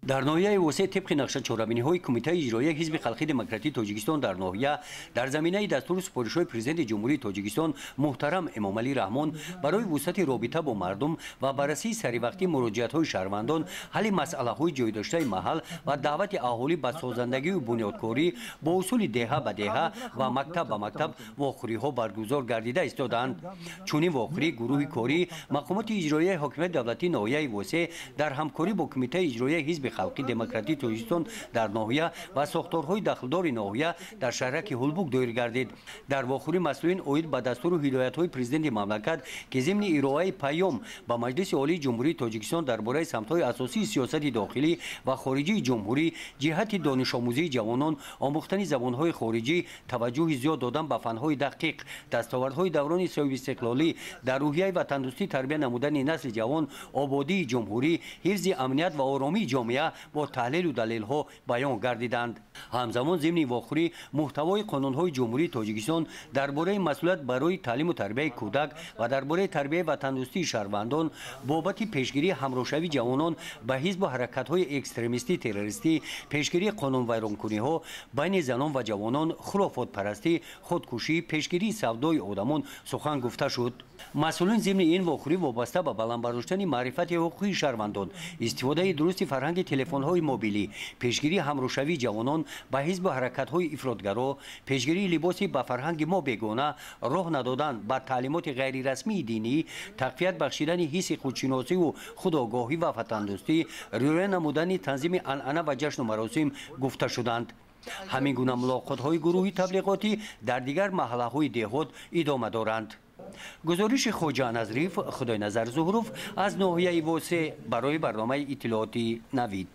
در ناحیه وسط طبق نقشه چهاربینی‌های کمیته اجرایی حزب خلقی دموکراتی تاجیکستان در ناحیه در زمینه دستور سپارش‌های پرزیدنت جمهوری تاجیکستان محترم امامعلی رحمان برای وسعت رابطه با مردم و بررسی سریع مراجعت‌های شهروندان، حل مسئله‌های جای داشته محل و دعوت اهالی به سازندگی و بنیادکاری با اصول دهه به دهه و مکتب به مکتب واخوری‌ها برگزار گردیده استادند. چنین واخوری گروه کاری مقامات اجرایی حکومت دولتی ناحیه وسط در همکاری با کمیته اجرایی حزب خلقی دموکراتی تاجیکستان در ناحیه و ساختارهای داخلدار ناحیه در شهرک هولبوک دایر گردید. در واخوری مسئولین اوید به دستور و هدایت‌های پرزیدنت مملکت که ضمن ارائه پیام به مجلس عالی جمهوری تاجیکستان درباره سمت‌های اساسی سیاست داخلی و خارجی جمهوری جهت دانش آموزی جوانان، آموختن زبان‌های خارجی، توجه زیاد دادن به فن‌های دقیق، دستاوردهای دوران صاحب استقلالی در روحیه و تندرستی تربیت نمودن نسل جوان، آبادی جمهوری، حفظ امنیت و آرامی جامعه با تحلیل و دلیل‌ها بیان گردیدند. همزمان ضمن واخوری محتوای قانون‌های جمهوری تاجیکستان درباره مسئولیت برای تعلیم و تربیت کودک و درباره تربیت و تندرستی شهروندان بابت پیشگیری همراهشوی جوانان به حزب و حرکت‌های اکستریمیستی تروریستی، پیشگیری قانون ویرانکنی‌ها بین زنان و جوانان، خرافات پرستی، خودکشی، پیشگیری سودای آدمان سخن گفته شد. مسئولین ضمن این واخوری وابسته به بلند برداشتن معرفت حقوقی شهروندان، استفاده درست فرهنگ تلفن‌های موبیلی، پیشگیری همراهشوی جوانان به حزب و حرکت‌های افراطگرا، پیشگیری لباسی به فرهنگ ما بیگانه، راه ندادن به تعلیمات غیر رسمی دینی، تقویت بخشیدن حس خودشناسی و خودآگاهی و وطن‌دوستی، رعایت نمودن تنظیم عنعنه و جشن و مراسم گفته شدند. همین گونه ملاقات‌های گروهی تبلیغاتی در دیگر محله‌های دهات ادامه دارند. گزارش خواجه نظریف خدای نظر ظهروف از ناحیه وسط برای برنامه اطلاعاتی نوید.